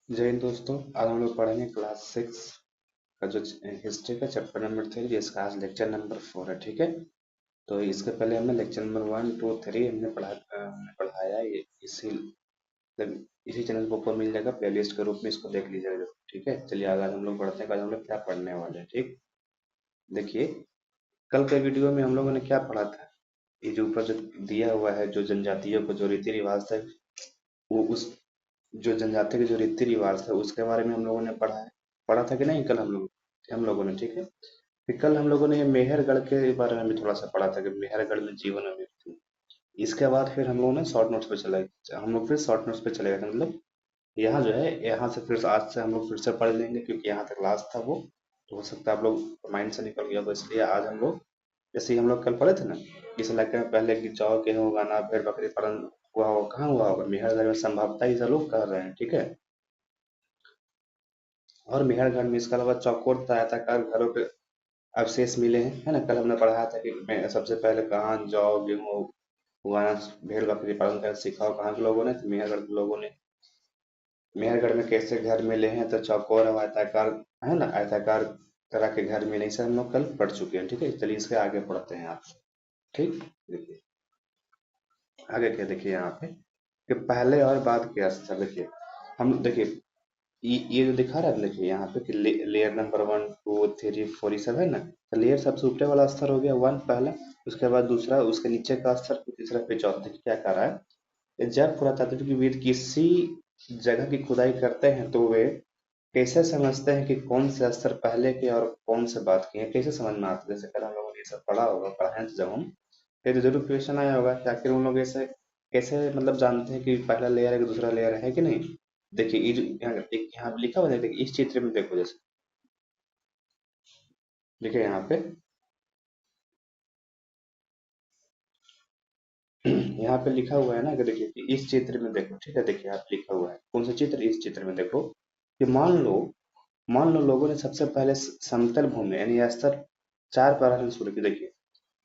जय हिंद दोस्तों। आज हम लोग पढ़ेंगे क्लास 6 का जो हिस्ट्री का चैप्टर नंबर 3, जिसका आज लेक्चर नंबर 4 है। ठीक है, तो इसके पहले हमने लेक्चर नंबर 1, 2, 3 हमने पढ़ाया। ये मतलब इसी चैनल पर ऊपर मिल जाएगा, प्लेलिस्ट के रूप में इसको देख लीजिएगा जरूर। ठीक है, चलिए आगे हम लोग बढ़ते हैं। आज हम लोग क्या पढ़ने वाले हैं। ठीक, देखिए, कल के वीडियो में हम लोगों ने क्या पढ़ा था। ये जो ऊपर जो दिया हुआ है, जो जनजातियों को जो रीति रिवाज था, वो उस जो जनजाति के जो रीति रिवाज थे उसके बारे में हम लोगों ने पढ़ा था कि नहीं कल हम लोगों ने। ठीक है, फिर कल हम लोगों ने ये मेहरगढ़ के बारे में भी थोड़ा सा पढ़ा था कि मेहरगढ़ में जीवन और मृत्यु। इसके बाद फिर हम लोगों ने शॉर्ट नोट्स पे चले हम लोग फिर शॉर्ट नोट्स पे चले गए थे। मतलब यहाँ जो है, यहाँ से फिर आज से हम लोग फिर से पढ़ लेंगे, क्योंकि यहाँ तक लास्ट था वो। तो हो सकता है आप लोग माइंड से निकल गया, तो इसलिए आज हम लोग, जैसे ही हम लोग कल पढ़े थे ना, इस इलाके में पहले कि जौ गेहूं उगाना, भेड़ बकरी पालन हुआ होगा, कहाँ हुआ होगा? मेहरगढ़ में संभवतः ये सब लोग कर रहे हैं। ठीक है, और मेहरगढ़ में इसके अलावा चौकोर आयताकार घरों के अवशेष मिले हैं, है ना। कल हमने पढ़ा था कि सबसे पहले कहाँ जौ गेहूं उगाना, भेड़ बकरी पालन करना सीखा हो, कहाँ के लोगों ने? तो मेहरगढ़ के लोगों ने। मेहरगढ़ में कैसे घर मिले हैं? तो चौकोर और आयताकार, है ना, आयताकार तरह के घर मिले। इसे हम लोग कल पढ़ चुके हैं। ठीक है, चलिए इसके आगे पढ़ते हैं आप। ठीक, देखिए आगे क्या, देखिए यहाँ पे कि पहले और बाद के स्तर। देखिए, हम देखिए, ये जो दिखा रहा है, देखिए यहाँ पे कि लेयर नंबर 1, 2, 3, 4 ये सब है ना। तो लेयर सबसे ऊपरे वाला स्तर हो गया 1 पहला, उसके बाद दूसरा, उसके नीचे का स्तर, फिर तीसरा, फिर चौथा। देखिए क्या कर रहा है, जब पुरातात्विक किसी जगह की खुदाई करते हैं तो वे कैसे समझते हैं कि कौन से स्तर पहले के और कौन से बाद के हैं? कैसे समझ में आता है? जैसे कल हम लोगों ने ये सब पढ़ा होगा, पढ़ाए थे जब हम, फिर जरूर क्वेश्चन आया होगा कि आखिर उन लोग ऐसे कैसे मतलब जानते हैं कि पहला लेयर है कि दूसरा लेयर है कि नहीं। देखिए ये जो यहाँ पे लिखा हुआ है, देखिए इस चित्र में देखो, जैसे देखिए यहाँ पे यहाँ पे लिखा हुआ है ना, कि देखिए कि इस चित्र में देखो। ठीक है, देखिए आप लिखा हुआ है कौन सा चित्र, इस चित्र में देखो कि मान लो लोगों ने सबसे पहले समतल भूमि यानी स्तर 4 पर रहना शुरू किया। देखिए,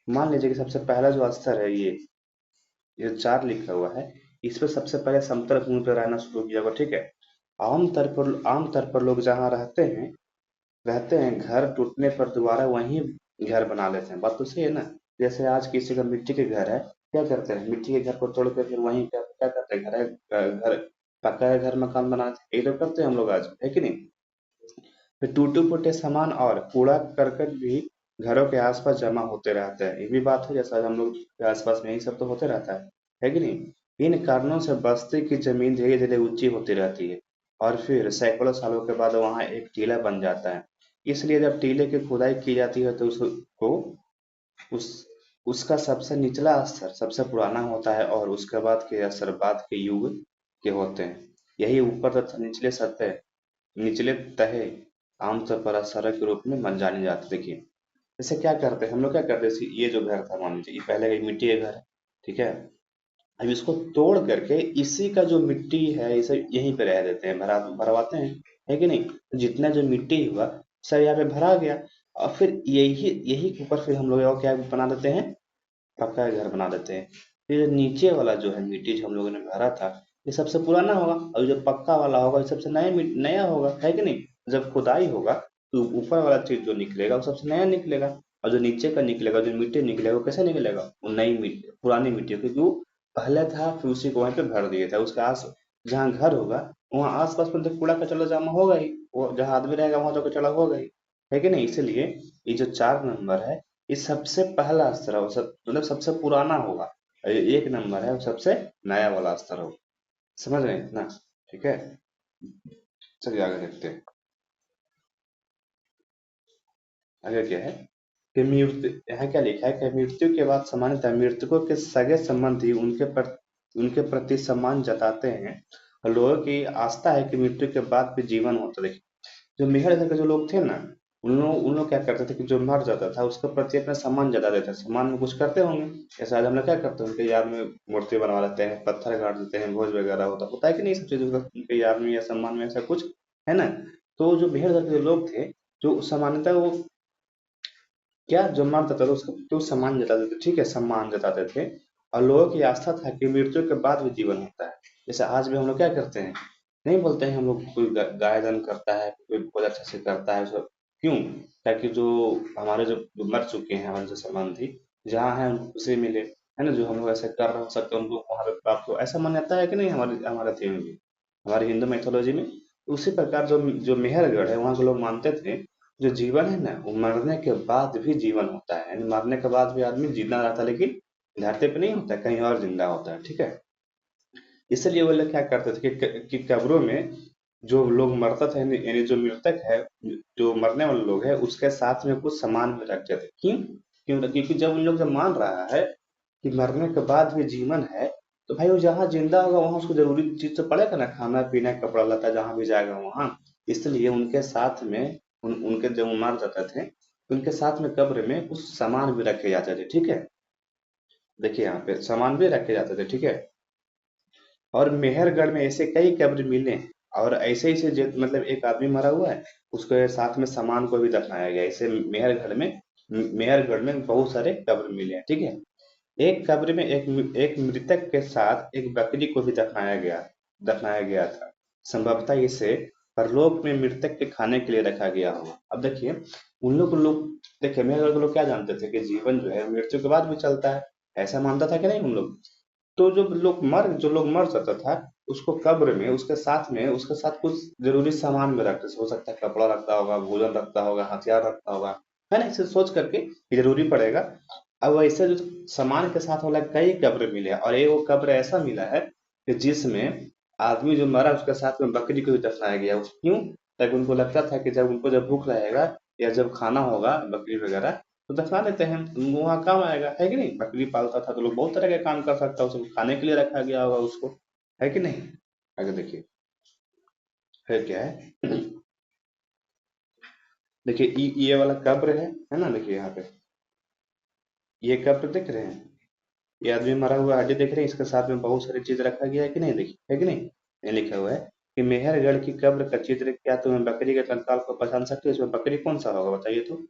मान लीजिए कि सबसे पहला जो स्तर है, ये 4 लिखा हुआ है, इस पे सबसे पहले समतल भूमि पर रहना शुरू किया होगा। ठीक है, आमतौर पर लोग जहाँ रहते हैं, घर टूटने पर दोबारा वहीं घर बना लेते हैं। बात तो सही है ना। जैसे आज किसी का मिट्टी के घर है, क्या करते हैं? मिट्टी के घर को तोड़ कर फिर वहीं क्या क्या करते हैं? घर पक्का घर मकान बनाते हैं। ये तो करते हैं हम लोग आज, है कि नहीं। फिर टूटे फूटे सामान और कूड़ा करकट भी घरों के आसपास जमा होते रहते हैं। ये भी बात है, जैसा हम लोग के आसपास में यही सब तो होते रहता है कि नहीं। इन कारणों से बस्ती की जमीन धीरे धीरे ऊंची होती रहती है, और फिर सैकड़ों सालों के बाद वहां एक टीला बन जाता है। इसलिए जब टीले की खुदाई की जाती है तो उसको उस उसका सबसे निचला स्तर सबसे पुराना होता है, और उसके बाद के स्तर बाद के युग के होते हैं। यही ऊपर तथा निचले तहे आमतौर पर अक्षर के रूप में जाने जाते। देखिए, जैसे क्या करते हैं हम लोग, क्या करते हैं, ये जो घर था मान लीजिए, ये पहले का मिट्टी का घर है। ठीक है, अब इसको तोड़ करके इसी का जो मिट्टी है इसे यहीं पे रह देते हैं, भरवाते हैं, है कि नहीं। तो जितना जो मिट्टी हुआ सब यहाँ पे भरा गया, और फिर यही यही के ऊपर फिर हम लोग और क्या बना देते हैं, पक्का घर बना देते हैं। फिर नीचे वाला जो है मिट्टी जो हम लोगों ने भरा था, ये सबसे पुराना होगा, और जो पक्का वाला होगा ये सबसे नया होगा, है कि नहीं। जब खुदाई होगा तो ऊपर वाला चीज जो निकलेगा वो सबसे नया निकलेगा, और जो नीचे का निकलेगा, जो मिट्टी निकलेगा, वो कैसे निकलेगा? वो नई मिट्टी, पुरानी मिट्टी, क्योंकि वो पहले था, फिर उसी को वहीं पे भर दिया था। उसके आस जहाँ घर होगा वहाँ आस पास में तो कूड़ा कचरा जमा होगा ही, वो जहाँ आदमी रहेगा वहां तो कचरा होगा ही, है कि नहीं। इसलिए ये जो 4 नंबर है, ये सबसे पहला स्तर है, मतलब सबसे पुराना होगा। और ये 1 नंबर है, वो सबसे नया वाला स्तर होगा। समझ रहे हैं ना? ठीक है, चलिए आगे देखते हैं। आगे क्या है कि मृत्यु, यहाँ क्या लिखा है कि मृत्यु के बाद सामान्यतः मृतकों के सगे संबंधी उनके प्रति सम्मान जताते हैं, और लोगों की आस्था है कि मृत्यु के बाद भी जीवन होता है। जो मेहर के जो लोग थे ना, उन लोग क्या करते थे कि जो मर जाता था उसके प्रति अपना सम्मान जता देते थे। सम्मान में कुछ करते होंगे, जैसे आज हम लोग क्या करते हैं, उनके याद में मूर्ति बनवा लेते हैं, पत्थर गाड़ देते हैं, भोज वगैरह होता है कि नहीं, सब चीजों का उनके याद में या सम्मान में ऐसा कुछ है ना। तो जो मेहर के जो लोग थे, जो सामान्यतः वो क्या, जो मरता था तो उसका तो सम्मान जताते थे। ठीक है, सम्मान जताते थे, और लोगों की आस्था था कि मृत्यु के बाद भी जीवन होता है। जैसे आज भी हम लोग क्या करते हैं, नहीं बोलते हैं हम लोग, कोई गाय दान करता है, कोई बहुत अच्छा से करता है उसको। क्यों? ताकि जो हमारे जो मर चुके हैं, हमारे जो संबंधी जहाँ हैं उनको खुशी मिले, है ना? जो हम लोग ऐसे कर रहे हो सकते हैं उनको वहाँ पे प्राप्त हो, ऐसा मान्यता है कि नहीं हमारे हमारे थी में भी, हमारे हिंदू मैथोलॉजी में। उसी प्रकार जो जो मेहरगढ़ है वहाँ के लोग मानते थे, जो जीवन है ना वो मरने के बाद भी जीवन होता है, यानी मरने के बाद भी आदमी जिंदा रहता है, लेकिन धरती पे नहीं होता है, कहीं और जिंदा होता है, ठीक है? इसलिए वो लोग क्या करते थे कि कब्रों में जो लोग मरता था, यानी जो मृतक है, जो मरने वाले लोग है, उसके साथ में कुछ सामान भी रखते थे। क्यों? क्योंकि जब उन लोग जब मान रहा है कि मरने के बाद भी जीवन है, तो भाई वो जहाँ जिंदा होगा वहां उसको जरूरी चीज तो पड़ेगा ना, खाना पीना कपड़ा लता, जहाँ भी जाएगा वहां। इसलिए उनके साथ में उनके जब वो मर जाते थे, तो उनके साथ में कब्र में कुछ सामान भी रखे जाते थे, ठीक है? देखिए यहाँ पे सामान भी रखे जाते थे, ठीक है? और मेहरगढ़ में ऐसे कई कब्र मिले हैं, और ऐसे ऐसे मतलब एक आदमी मरा हुआ है, उसके साथ में सामान को भी दफनाया गया है। ऐसे मेहरगढ़ में बहुत सारे कब्र मिले हैं, ठीक है? एक कब्र में एक मृतक के साथ एक बकरी को भी दफनाया गया था। संभवतः इसे परलोक में मृतक के खाने के लिए रखा गया होगा। अब देखिए, लोग देखिए मेहरगढ़ के लोग क्या जानते थे कि जीवन जो है मृत्यु के बाद भी चलता है, ऐसा मानता था कि नहीं उन लोग? तो जो लोग मर जाता था, उसको कब्र में उसके साथ कुछ जरूरी सामान में रखते थे। हो सकता है कपड़ा रखता होगा, भोजन रखता होगा, हथियार रखता होगा, है ना? इसे सोच करके ये जरूरी पड़ेगा। अब वैसे जो सामान के साथ वाला कई कब्र मिले हैं, और ये वो कब्र ऐसा मिला है कि जिसमें आदमी जो मरा उसके साथ में बकरी को भी दफनाया गया। क्यों? ताकि उनको लगता था कि जब उनको जब भूख लगेगा या जब खाना होगा बकरी वगैरह, तो दफना देते हैं, उनको वहाँ काम आएगा, है कि नहीं? बकरी पालता था तो लोग बहुत तरह के काम कर सकता है, उसको खाने के लिए रखा गया होगा उसको, है कि नहीं? आगे देखिए, है क्या है? देखिए ये वाला कब्र है ना? देखिए यहाँ पे ये कब्र दिख रहे हैं, ये आदमी मरा हुआ हड्डी देख रहे हैं, इसके साथ में बहुत सारी चीज रखा गया है कि नहीं? देखिए, है कि नहीं? ये लिखा हुआ है कि मेहरगढ़ की कब्र का चित्र, क्या तुम्हें बकरी के कंकाल को पहचान सकते हो? इसमें बकरी कौन सा होगा बताइए तो?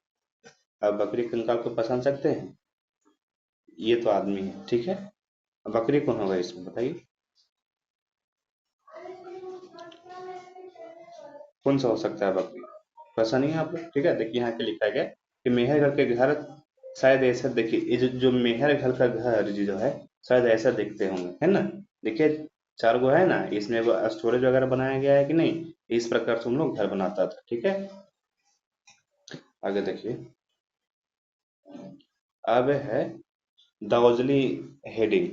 आप बकरी के कंकाल को पहचान सकते हैं? ये तो आदमी है, ठीक है? अब बकरी कौन होगा इसमें बताइए? कौन सा हो सकता है बकरी? वैसा नहीं है आप लोग, ठीक है? देखिए यहाँ पे लिखा गया कि मेहर घर के घर शायद ऐसा, देखिए ये जो मेहर घर का घर जो है शायद ऐसा दिखते होंगे, है ना? देखिए चार गो है ना, इसमें वो स्टोरेज वगैरह बनाया गया है कि नहीं? इस प्रकार से हम लोग घर बनाता था, ठीक है? आगे देखिए, अब है दाउजली हेडिंग।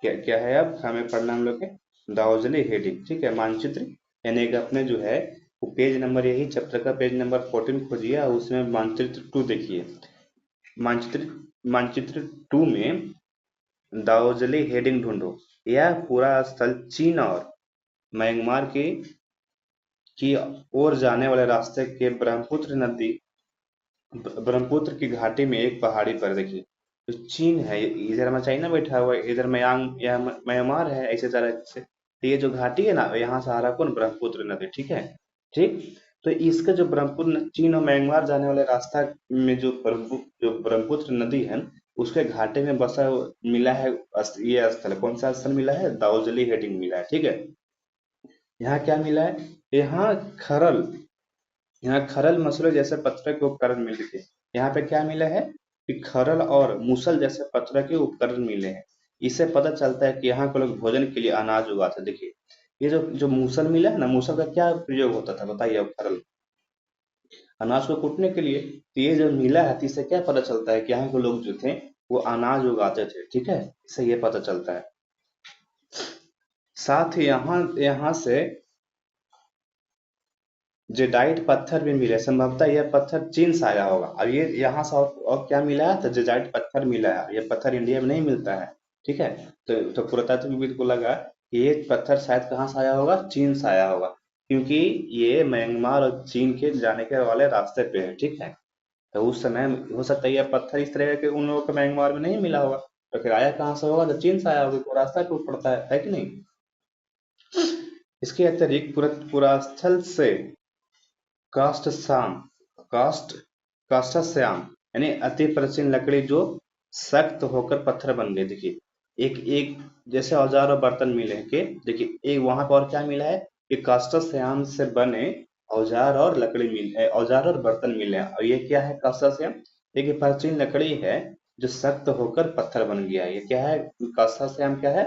क्या क्या है? अब हमें पढ़ना हम लोग के दाउजली हेडिंग, ठीक है? मानचित्र, यानी कि अपने जो है वो पेज नंबर, यही चैप्टर का पेज नंबर 14 खोजिए और उसमें मानचित्र 2 देखिए। मानचित्र मानचित्र 2 में दाओजली हेडिंग ढूंढो। यह पूरा स्थल चीन और म्यांमार की ओर जाने वाले रास्ते के ब्रह्मपुत्र की घाटी में एक पहाड़ी पर, देखिए तो चीन है, इधर में चाइना बैठा हुआ है, इधर म्यांमार है, ऐसे तरह से। तो ये जो घाटी है ना, यहाँ से आ रहा कौन? ब्रह्मपुत्र नदी, ठीक है? ठीक। तो इसका जो चीन और म्यांमार जाने वाले रास्ता में जो ब्रह्मपुत्र नदी है, उसके घाटे में मिला है ये स्थल, कौन सा स्थल मिला है? दाउजली हेडिंग मिला है, ठीक है? यहाँ क्या मिला है? यहाँ खरल यहाँ खरल मसले जैसे पत्थर के उपकरण मिले थे। यहाँ पे क्या मिला है कि खरल और मूसल जैसे पत्थर के उपकरण मिले हैं। इससे पता चलता है कि यहाँ के लोग भोजन के लिए अनाज उगाते थे। देखिए ये जो जो मूसल मिला है ना, मूसल का क्या प्रयोग होता था बताइए? अब खरल अनाज को कूटने के लिए। तो ये जो मिला है, तो इससे क्या पता चलता है कि यहाँ के लोग जो थे वो अनाज उगाते थे, ठीक है? इससे ये पता चलता है। साथ ही यहाँ यहाँ से जेडाइट पत्थर भी मिले, संभवतः यह पत्थर चीन से आया होगा। अब ये यहाँ से और क्या मिला है? तो जेडाइट पत्थर मिला है। ये पत्थर इंडिया में नहीं मिलता है, ठीक है? तो पुरातत्वविद को लगा कि ये पत्थर शायद कहाँ से आया होगा? चीन से आया होगा, क्योंकि ये म्यांमार और चीन के जाने के वाले रास्ते पे है, ठीक है? तो उस समय हो सकता है यह पत्थर इस तरह के उन लोगों को म्यांमार में नहीं मिला होगा, तो फिर आया कहाँ से होगा? तो चीन से आया होगा, तो रास्ता टूट पड़ता है कि नहीं? इसके अतिरिक्त पूरा स्थल से काष्ठ श्याम काष्ठ काष्ठश्याम यानी अति प्राचीन लकड़ी जो सख्त होकर पत्थर बन गए। देखिए एक एक जैसे औजार और बर्तन मिले हैं, के देखिए एक वहां पर और क्या मिला है कि काष्ठश्याम से बने औजार और बर्तन मिले हैं। और ये क्या है काष्ठश्याम? एक प्राचीन लकड़ी है जो सख्त होकर पत्थर बन गया है। ये क्या है? काष्ठश्याम क्या है?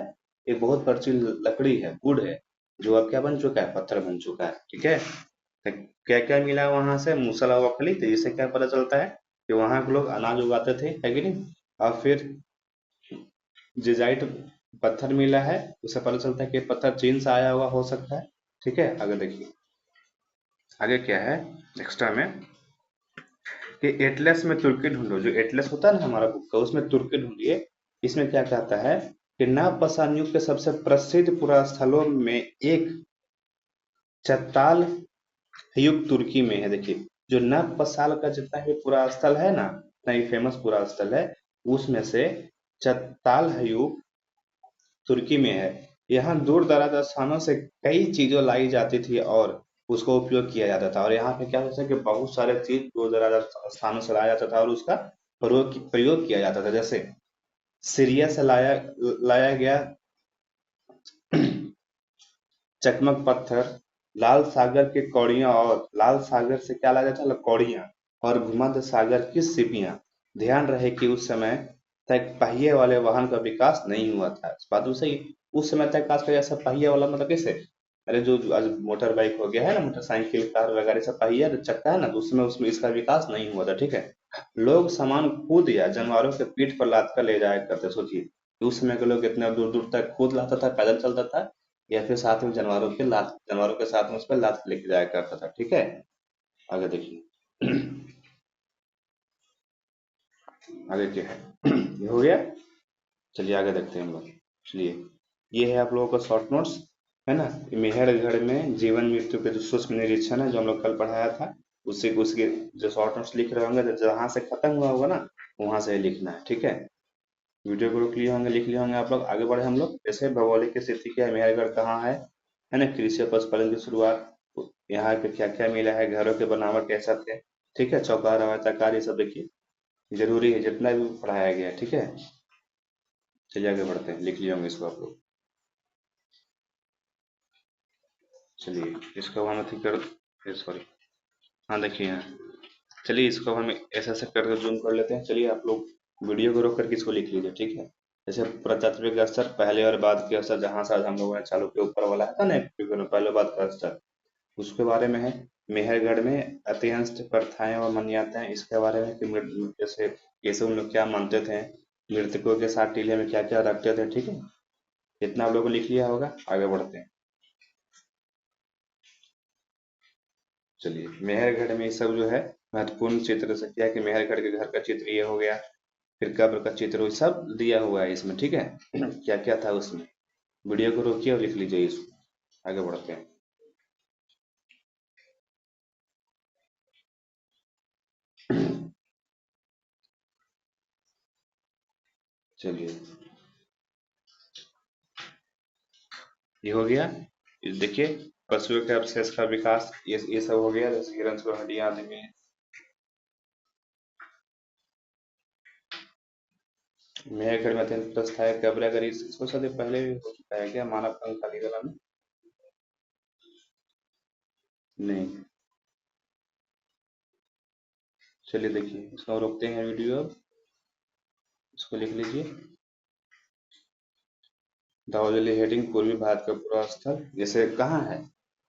एक बहुत प्राचीन लकड़ी है, वुड है, जो अब क्या बन चुका है? पत्थर बन चुका है। ठीक है, तो क्या क्या मिला वहां से? मूसल और वफली। तो इससे क्या पता चलता है कि वहां के लोग अनाज उगाते थे, है कि नहीं? और फिर जिजाइट पत्थर मिला है, उससे पता चलता है कि पत्थर चीन से आया हुआ हो सकता है। ठीक है, आगे देखिए, आगे क्या है एक्स्ट्रा में कि एटलस में तुर्की ढूंढो। जो एटलस होता है ना हमारा बुक का, उसमें तुर्की ढूंढिए। इसमें क्या कहता है कि नवपषाण युग के सबसे प्रसिद्ध पुरास्थलों में एक चट्टाल युग तुर्की में है। देखिए, जो नवपषाण का जितना भी पूरा स्थल है ना, इतना ही फेमस पूरा स्थल है, उसमें से चट्टाल युग तुर्की में है। यहाँ दूर दराज स्थानों से कई चीजें लाई जाती थी और उसका उपयोग किया जाता था। और यहाँ पे क्या होता है कि बहुत सारे चीज दूर दराज स्थानों से लाया जाता था और उसका प्रयोग किया जाता था। जैसे सीरिया से लाया लाया गया चकमक पत्थर, लाल सागर के कौड़ियां, और लाल सागर से क्या लाया जाता है? कौड़ियां, और भूमध्य सागर की सीपियां। ध्यान रहे कि उस समय तक पहिए वाले वाहन का विकास नहीं हुआ था। इस बात तो सही। उस समय तक खास कर ऐसा पहिए वाला मतलब कैसे? अरे जो जो आज मोटर बाइक हो गया है ना, मोटरसाइकिल कार वगैरह सब पहिया जो चक्का है ना, तो उस समय उसमें इसका विकास नहीं हुआ था। ठीक है, लोग सामान खुद या जानवरों के पीठ पर लाद कर ले जाया करते। सोचिए कि उस समय के लोग इतने दूर दूर तक खुद लाता था, पैदल चलता था, या फिर साथ में जानवरों के साथ में उस पर लाद के लेके जाया करता था। ठीक है, आगे देखिए आगे क्या है? ये हो गया। चलिए आगे देखते हैं हम लोग। चलिए, ये है आप लोगों का शॉर्ट नोट्स, है ना? मेहरगढ़ में जीवन मृत्यु के जो सूक्ष्म निरीक्षण है, जो हम लोग कल पढ़ाया था, उससे उसके जो शॉर्ट नोट्स लिख रहे होंगे, तो जहाँ से खत्म हुआ होगा ना, वहां से ही लिखना है। ठीक है, वीडियो को रोक लिए होंगे, लिख लिए होंगे आप लोग। आगे बढ़े हम लोग। जैसे भौगोलिक स्थिति क्या है, मेहरगढ़ कहाँ है ना? कृषि और पशुपालन की शुरुआत, यहाँ पे क्या क्या मिला है, घरों के बनावट कैसा थे, ठीक है, चौकार आयताकार, ये सब देखिए जरूरी है, जितना भी पढ़ाया गया है। ठीक है, चलिए आगे बढ़ते हैं। लिख लिए होंगे इसको आप लोग। चलिए इसको हम अथी कर, सॉरी, हाँ देखिए यहाँ, चलिए इसको हम ऐसे ऐसे करके जूम कर लेते हैं। चलिए आप लोग वीडियो को रोक करके इसको लिख लीजिए। ठीक है, जैसे पुरातात्विक स्तर, पहले और बाद के स्तर, जहाँ से आज हम लोगों ने चालू किया, ऊपर वाला है था ना, पहले बाद का स्तर, उसके बारे में है। मेहरगढ़ में अत्यंत प्रथाएं और मान्यताएं, इसके बारे में कि जैसे कैसे उन लोग क्या मानते थे, मृतकों के साथ टीले में क्या क्या रखते थे। ठीक है, इतना आप लोगों को लिख लिया होगा। आगे बढ़ते हैं। चलिए, मेहरगढ़ में ये सब जो है महत्वपूर्ण चित्र से क्या है कि मेहरगढ़ के घर का चित्र ये हो गया, फिर कब्र का चित्र, वो सब दिया हुआ है इसमें। ठीक है, क्या क्या था उसमें, वीडियो को रोकिए और लिख लीजिए इसको। आगे बढ़ते हैं। चलिए, ये हो गया। ये देखिए, पशुओं के अवशेष का विकास, ये सब हो गया। जैसे हिरन को हड्डियां आदि में, मेहरगढ़ में अत्यंत प्रस्थायक कब्र, अगर इसको शायद पहले भी हो चुका है क्या, मानव कंकाली वाला में? नहीं। चलिए देखिए, इसको रोकते हैं वीडियो अब, इसको लिख लीजिए। दाऊदली हेडिंग, पूर्वी भारत का पूरा स्थल, जैसे कहाँ है,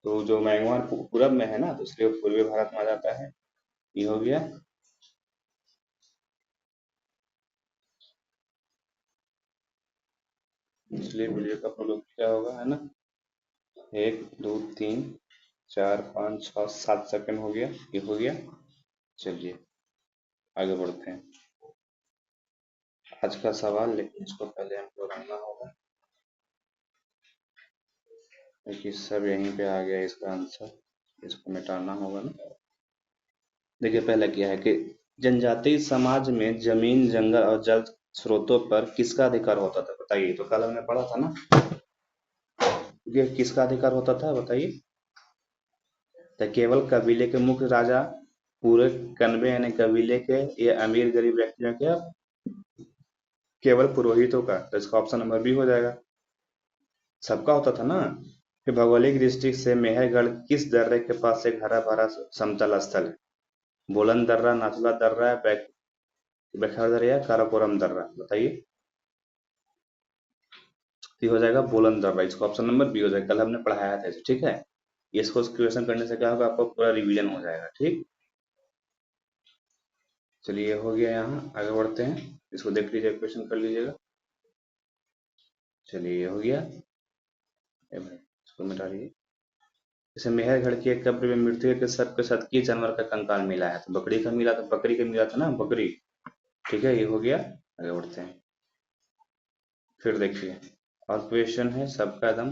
तो जो म्यांमार पूरब में है ना, तो इसलिए पूर्वी भारत में आ जाता है। ये हो गया। इसलिए वीडियो का अपलोड क्या होगा, है ना? 1 2 3 4 5 6 7 सेकंड हो गया, ये हो गया। चलिए आगे बढ़ते हैं। आज का सवाल, लेकिन इसको पहले हमको रखना होगा, क्योंकि सब यहीं पे आ गया इसका आंसर, इसको मिटाना होगा ना। देखिए पहला क्या है कि जनजातीय समाज में जमीन, जंगल और जल स्रोतों पर किसका अधिकार होता था? बताइए, तो कल हमने पढ़ा था ना, ये किसका अधिकार होता था बताइए? तो केवल कबीले के मुख्य राजा, पूरे कस्बे यानी कबीले के, ये अमीर गरीब व्यक्तियों के, केवल पुरोहितों का? तो इसका ऑप्शन नंबर बी हो जाएगा, सबका होता था ना। कि भौगोलिक दृष्टि से मेहरगढ़ किस दर्रे के पास एक हरा भरा समतल स्थल है? बुलंद दर्रा, नाथुला दर्रा, बेखार दर्रा या काराकोरम दर्रा, बताइए। ये हो जाएगा बुलंद दर्रा, इसका ऑप्शन नंबर बी हो जाएगा। कल हमने पढ़ाया था इसे, ठीक है। इसको क्वेश्चन करने से क्या होगा, आपको पूरा रिवीजन हो जाएगा, ठीक। चलिए हो गया, यहाँ आगे बढ़ते हैं, इसको देख लीजिए, क्वेश्चन कर लीजिएगा। चलिए ये हो गया। ए भाई इसको मिटा लीजिए। जैसे मेहरगढ़ की एक कब्र में मृत्यु के शव के साथ किस जानवर का कंकाल मिला है? तो बकरी का मिला था, बकरी का मिला था ना, बकरी। ठीक है, ये हो गया। आगे बढ़ते हैं, फिर देखिए और क्वेश्चन है सबका एकदम,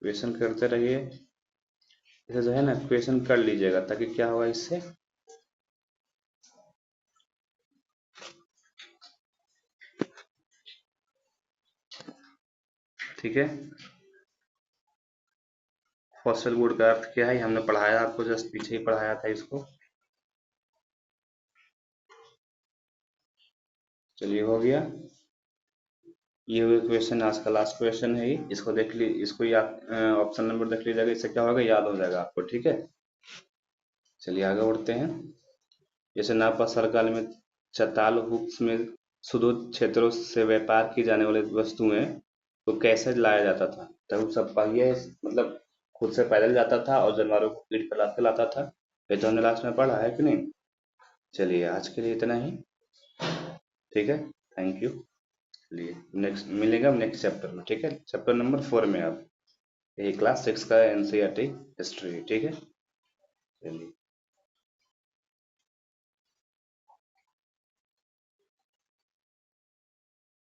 क्वेश्चन करते रहिए। इसे जो है ना क्वेश्चन कर लीजिएगा, ताकि क्या होगा इससे, ठीक है। फॉसिल वुड का अर्थ क्या है, ये हमने पढ़ाया, आपको जस्ट पीछे ही पढ़ाया था इसको। चलिए हो गया, ये हुए क्वेश्चन, आज का लास्ट क्वेश्चन है ये, इसको देख ली, इसको याद, ऑप्शन नंबर देख लीजिएगा, इससे क्या होगा, याद हो जाएगा आपको, ठीक है। चलिए आगे बढ़ते हैं। जैसे नापासर काल में चताल हुक्स में सुदूर क्षेत्रों से व्यापार की जाने वाली वस्तुएं को कैसे लाया जाता था? तब सब पहिए, मतलब खुद से पैदल जाता था और जानवरों को पीठ पर लाद के लाता था। ये तो हमने लास्ट में पढ़ा है कि नहीं। चलिए आज के लिए इतना ही, ठीक है। Thank you. चलिए नेक्स्ट मिलेगा नेक्स्ट चैप्टर में, ठीक है, चैप्टर नंबर 4 में। आप यही क्लास 6 का एनसीईआरटी हिस्ट्री, ठीक है। चलिए।